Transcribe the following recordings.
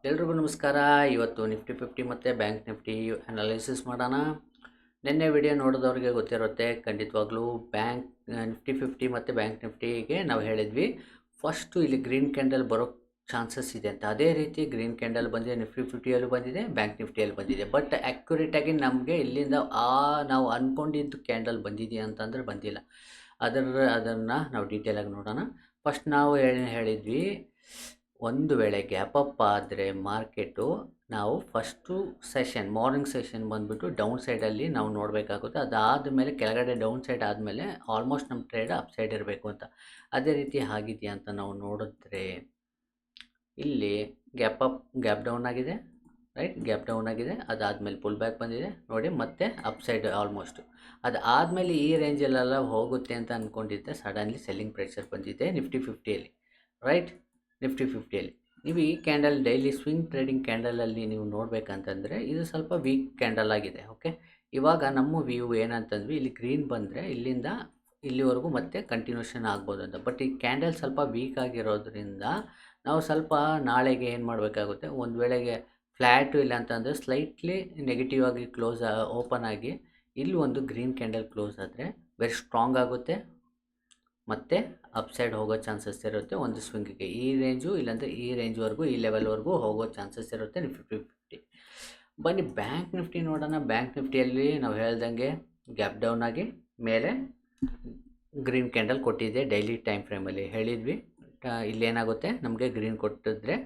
ಎಲ್ರಿಗೂ ನಮಸ್ಕಾರ. ಇವತ್ತು ನಿಫ್ಟಿ 50 ಮತ್ತು ಬ್ಯಾಂಕ್ ನಿಫ್ಟಿ ಅನಾಲಿಸಿಸ್ ಮಾಡೋಣ. ನಿನ್ನೆ ವಿಡಿಯೋ ನೋಡಿದವ್ರಿಗೆ ಗೊತ್ತಿರುತ್ತೆ ಖಂಡಿತವಾಗ್ಲೂ. ನಿಫ್ಟಿ 50 ಮತ್ತು ಬ್ಯಾಂಕ್ ನಿಫ್ಟಿಗೆ ನಾವು ಹೇಳಿದ್ವಿ ಫಸ್ಟು ಇಲ್ಲಿ ಗ್ರೀನ್ ಕ್ಯಾಂಡಲ್ ಬರೋ ಚಾನ್ಸಸ್ ಇದೆ ಅಂತ. ಅದೇ ರೀತಿ ಗ್ರೀನ್ ಕ್ಯಾಂಡಲ್ ಬಂದಿದೆ, ನಿಫ್ಟಿ 50ಯಲ್ಲೂ ಬಂದಿದೆ, ಬ್ಯಾಂಕ್ ನಿಫ್ಟಿಯಲ್ಲಿ ಬಂದಿದೆ. ಬಟ್ ಆ್ಯಕ್ಯುರೇಟಾಗಿ ನಮಗೆ ಇಲ್ಲಿಂದ ನಾವು ಅಂದ್ಕೊಂಡಿದ್ದು ಕ್ಯಾಂಡಲ್ ಬಂದಿದೆಯಾ ಅಂತಂದರೆ ಬಂದಿಲ್ಲ. ಅದನ್ನು ನಾವು ಡೀಟೇಲಾಗಿ ನೋಡೋಣ. ಫಸ್ಟ್ ನಾವು ಹೇಳಿದ್ವಿ ಒಂದು ವೇಳೆ ಗ್ಯಾಪ್ ಅಪ್ ಆದರೆ ಮಾರ್ಕೆಟು ನಾವು ಫಸ್ಟು ಸೆಷನ್ ಮಾರ್ನಿಂಗ್ ಸೆಷನ್ ಬಂದುಬಿಟ್ಟು ಡೌನ್ ಸೈಡಲ್ಲಿ ನಾವು ನೋಡಬೇಕಾಗುತ್ತೆ. ಅದಾದಮೇಲೆ ಕೆಳಗಡೆ ಡೌನ್ ಸೈಡ್ ಆದಮೇಲೆ ಆಲ್ಮೋಸ್ಟ್ ನಮ್ಮ ಟ್ರೇಡ್ ಅಪ್ ಸೈಡ್ ಇರಬೇಕು ಅಂತ. ಅದೇ ರೀತಿ ಆಗಿದೆಯಾ ಅಂತ ನಾವು ನೋಡಿದ್ರೆ ಇಲ್ಲಿ ಗ್ಯಾಪ್ ಡೌನ್ ಆಗಿದೆ, ರೈಟ್. ಗ್ಯಾಪ್ ಡೌನ್ ಆಗಿದೆ, ಅದಾದಮೇಲೆ ಪುಲ್ ಬ್ಯಾಕ್ ಬಂದಿದೆ ನೋಡಿ, ಮತ್ತೆ ಅಪ್ ಸೈಡ್ ಆಲ್ಮೋಸ್ಟ್. ಅದಾದಮೇಲೆ ಈ ರೇಂಜಲ್ಲೆಲ್ಲ ಹೋಗುತ್ತೆ ಅಂತ ಅಂದ್ಕೊಂಡಿದ್ದೆ. ಸಡನ್ಲಿ ಸೆಲ್ಲಿಂಗ್ ಪ್ರೆಷರ್ ಬಂದಿದೆ ನಿಫ್ಟಿ 50ಯಲ್ಲಿ, ರೈಟ್. ನಿಫ್ಟಿ 50ಯಲ್ಲಿ ನೀವು ಈ ಕ್ಯಾಂಡಲ್ ಡೈಲಿ ಸ್ವಿಂಗ್ ಟ್ರೇಡಿಂಗ್ ಕ್ಯಾಂಡಲಲ್ಲಿ ನೀವು ನೋಡಬೇಕಂತಂದರೆ ಇದು ಸ್ವಲ್ಪ ವೀಕ್ ಕ್ಯಾಂಡಲ್ ಆಗಿದೆ. ಓಕೆ, ಇವಾಗ ನಮ್ಮ ವ್ಯೂ ಏನಂತಂದ್ವಿ, ಇಲ್ಲಿ ಗ್ರೀನ್ ಬಂದರೆ ಇಲ್ಲಿಂದ ಇಲ್ಲಿವರೆಗೂ ಮತ್ತೆ ಕಂಟಿನ್ಯೂಷನ್ ಆಗ್ಬೋದು ಅಂತ. ಬಟ್ ಈ ಕ್ಯಾಂಡಲ್ ಸ್ವಲ್ಪ ವೀಕ್ ಆಗಿರೋದ್ರಿಂದ ನಾವು ಸ್ವಲ್ಪ ನಾಳೆಗೆ ಏನು ಮಾಡಬೇಕಾಗುತ್ತೆ, ಒಂದು ವೇಳೆಗೆ ಫ್ಲ್ಯಾಟು ಇಲ್ಲ ಅಂತಂದರೆ ಸ್ಲೈಟ್ಲಿ ನೆಗೆಟಿವ್ ಆಗಿ ಓಪನ್ ಆಗಿ ಇಲ್ಲಿ ಒಂದು ಗ್ರೀನ್ ಕ್ಯಾಂಡಲ್ ಕ್ಲೋಸ್ ಆದರೆ ವೆರಿ ಸ್ಟ್ರಾಂಗ್ ಆಗುತ್ತೆ, ಮತ್ತು ಅಪ್ಸೈಡ್ ಹೋಗೋ ಚಾನ್ಸಸ್ ಇರುತ್ತೆ. ಒಂದು ಸ್ವಿಂಗಿಗೆ ಈ ರೇಂಜು ಇಲ್ಲಾಂದರೆ ಈ ರೇಂಜ್ವರೆಗೂ, ಈ ಲೆವೆಲ್ವರೆಗೂ ಹೋಗೋ ಚಾನ್ಸಸ್ ಇರುತ್ತೆ ನಿಫ್ಟಿ 50. ಬನ್ನಿ ಬ್ಯಾಂಕ್ ನಿಫ್ಟಿ ನೋಡೋಣ. ಬ್ಯಾಂಕ್ ನಿಫ್ಟಿಯಲ್ಲಿ ನಾವು ಹೇಳ್ದಂಗೆ ಗ್ಯಾಪ್ ಡೌನ್ ಆಗಿ ಮೇಲೆ ಗ್ರೀನ್ ಕ್ಯಾಂಡಲ್ ಕೊಟ್ಟಿದೆ. ಡೈಲಿ ಟೈಮ್ ಫ್ರೇಮಲ್ಲಿ ಹೇಳಿದ್ವಿ ಇಲ್ಲೇನಾಗುತ್ತೆ, ನಮಗೆ ಗ್ರೀನ್ ಕೊಟ್ಟಿದ್ರೆ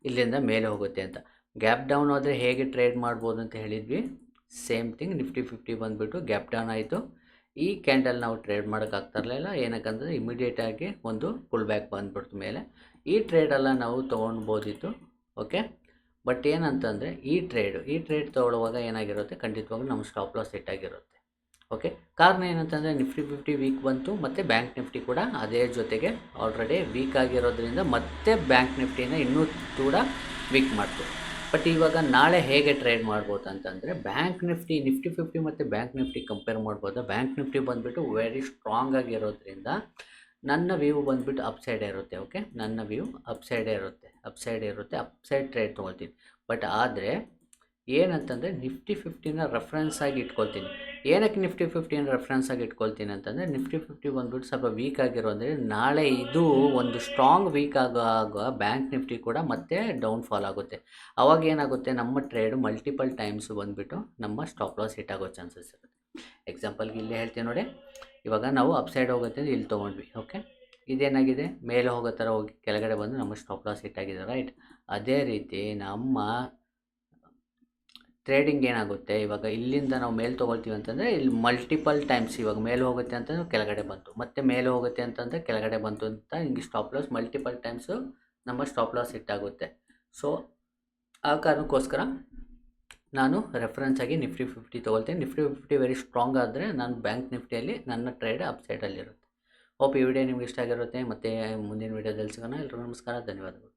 ಇಲ್ಲಿಂದ ಮೇಲೆ ಹೋಗುತ್ತೆ ಅಂತ. ಗ್ಯಾಪ್ ಡೌನ್ ಆದರೆ ಹೇಗೆ ಟ್ರೇಡ್ ಮಾಡ್ಬೋದು ಅಂತ ಹೇಳಿದ್ವಿ. ಸೇಮ್ ಥಿಂಗ್ ನಿಫ್ಟಿ 50 ಬಂದುಬಿಟ್ಟು ಗ್ಯಾಪ್ ಡೌನ್ ಆಯಿತು. ಈ ಕ್ಯಾಂಡಲ್ ನಾವು ಟ್ರೇಡ್ ಮಾಡೋಕ್ಕಾಗ್ತಿರಲಿಲ್ಲ. ಏನಕ್ಕಂದರೆ ಇಮಿಡಿಯೇಟಾಗಿ ಒಂದು ಪುಲ್ ಬ್ಯಾಕ್ ಬಂದುಬಿಡ್ತು ಮೇಲೆ. ಈ ಟ್ರೇಡೆಲ್ಲ ನಾವು ತೊಗೊಳ್ಬೋದಿತ್ತು, ಓಕೆ. ಬಟ್ ಏನಂತಂದರೆ ಈ ಟ್ರೇಡ್ ತೊಗೊಳ್ಳುವಾಗ ಏನಾಗಿರುತ್ತೆ, ಖಂಡಿತವಾಗ್ಲೂ ನಮ್ಮ ಸ್ಟಾಪ್ ಲಾಸ್ ಸೆಟ್ ಆಗಿರುತ್ತೆ, ಓಕೆ. ಕಾರಣ ಏನಂತಂದರೆ ನಿಫ್ಟಿ 50 ವೀಕ್ ಬಂತು, ಮತ್ತು ಬ್ಯಾಂಕ್ ನಿಫ್ಟಿ ಕೂಡ ಅದೇ ಜೊತೆಗೆ ಆಲ್ರೆಡಿ ವೀಕ್ ಆಗಿರೋದ್ರಿಂದ ಮತ್ತೆ ಬ್ಯಾಂಕ್ ನಿಫ್ಟಿನ ಇನ್ನೂ ಕೂಡ ವೀಕ್ ಮಾಡ್ತು. ಬಟ್ ಇವಾಗ ನಾಳೆ ಹೇಗೆ ಟ್ರೇಡ್ ಮಾಡ್ಬೋದು ಅಂತಂದರೆ ನಿಫ್ಟಿ 50 ಮತ್ತು ಬ್ಯಾಂಕ್ ನಿಫ್ಟಿ ಕಂಪೇರ್ ಮಾಡ್ಬೋದು. ಬ್ಯಾಂಕ್ ನಿಫ್ಟಿ ಬಂದುಬಿಟ್ಟು ವೆರಿ ಸ್ಟ್ರಾಂಗ್ ಆಗಿರೋದ್ರಿಂದ ನನ್ನ ವ್ಯೂ ಬಂದುಬಿಟ್ಟು ಅಪ್ ಸೈಡ್ ಇರುತ್ತೆ, ಓಕೆ. ನನ್ನ ವ್ಯೂ ಅಪ್ ಸೈಡ್ ಇರುತ್ತೆ, ಅಪ್ ಸೈಡ್ ಟ್ರೇಡ್ ತೊಗೊಳ್ತೀನಿ. ಬಟ್ ಆದರೆ ಏನಂತಂದರೆ ನಿಫ್ಟಿ 50ನ ರೆಫರೆನ್ಸ್ ಆಗಿ ಇಟ್ಕೊಳ್ತೀನಿ. ಏನಕ್ಕೆ ನಿಫ್ಟಿ 50ನ ರೆಫರೆನ್ಸ್ ಆಗಿ ಇಟ್ಕೊಳ್ತೀನಿ ಅಂತಂದರೆ ನಿಫ್ಟಿ 50 ಬಂದುಬಿಟ್ಟು ಸ್ವಲ್ಪ ವೀಕ್ ಆಗಿರೋದ್ರೆ ನಾಳೆ ಇದು ಒಂದು ಸ್ಟ್ರಾಂಗ್ ವೀಕ್ ಆಗುವಾಗ ಬ್ಯಾಂಕ್ ನಿಫ್ಟಿ ಕೂಡ ಮತ್ತೆ ಡೌನ್ ಫಾಲ್ ಆಗುತ್ತೆ. ಅವಾಗ ಏನಾಗುತ್ತೆ, ನಮ್ಮ ಟ್ರೇಡ್ ಮಲ್ಟಿಪಲ್ ಟೈಮ್ಸ್ ಬಂದುಬಿಟ್ಟು ನಮ್ಮ ಸ್ಟಾಪ್ ಲಾಸ್ ಹಿಟ್ ಆಗೋ ಚಾನ್ಸಸ್ ಇರುತ್ತೆ. ಎಕ್ಸಾಂಪಲ್ಗೆ ಇಲ್ಲೇ ಹೇಳ್ತೀನಿ ನೋಡಿ, ಇವಾಗ ನಾವು ಅಪ್ ಸೈಡ್ ಹೋಗುತ್ತೆ ಇಲ್ಲಿ ತೊಗೊಂಡ್ವಿ, ಓಕೆ. ಇದೇನಾಗಿದೆ, ಮೇಲೆ ಹೋಗೋ ಥರ ಹೋಗಿ ಕೆಳಗಡೆ ಬಂದು ನಮ್ಮ ಸ್ಟಾಪ್ ಲಾಸ್ ಹಿಟ್ ಆಗಿದೆ, ರೈಟ್. ಅದೇ ರೀತಿ ನಮ್ಮ ಟ್ರೇಡಿಂಗ್ ಏನಾಗುತ್ತೆ, ಇವಾಗ ಇಲ್ಲಿಂದ ನಾವು ಮೇಲೆ ತೊಗೊಳ್ತೀವಿ ಅಂತಂದರೆ ಇಲ್ಲಿ ಮಲ್ಟಿಪಲ್ ಟೈಮ್ಸ್ ಇವಾಗ ಮೇಲೆ ಹೋಗುತ್ತೆ ಅಂತಂದರೆ ಕೆಳಗಡೆ ಬಂತು, ಮತ್ತೆ ಮೇಲೆ ಹೋಗುತ್ತೆ ಅಂತಂದರೆ ಕೆಳಗಡೆ ಬಂತು ಅಂತ ಹಿಂಗೆ ಸ್ಟಾಪ್ ಲಾಸ್ ಮಲ್ಟಿಪಲ್ ಟೈಮ್ಸು ನಮ್ಮ ಸ್ಟಾಪ್ ಲಾಸ್ ಹಿಟ್ ಆಗುತ್ತೆ. ಸೊ ಆ ಕಾರಣಕ್ಕೋಸ್ಕರ ನಾನು ರೆಫರೆನ್ಸ್ ಆಗಿ ನಿಫ್ಟಿ 50 ತೊಗೊಳ್ತೀನಿ. ನಿಫ್ಟಿ 50 ವೆರಿ ಸ್ಟ್ರಾಂಗ್ ಆದರೆ ನಾನು ಬ್ಯಾಂಕ್ ನಿಫ್ಟಿಯಲ್ಲಿ ನನ್ನ ಟ್ರೇಡ್ ಅಪ್ ಸೈಡಲ್ಲಿರುತ್ತೆ. ಹೋಪ್ ಈ ವಿಡಿಯೋ ನಿಮ್ಗೆ ಇಷ್ಟ ಆಗಿರುತ್ತೆ. ಮತ್ತು ಮುಂದಿನ ವಿಡಿಯೋದಲ್ಲಿ ಸಿಗೋಣ. ಎಲ್ರಿಗೂ ನಮಸ್ಕಾರ, ಧನ್ಯವಾದಗಳು.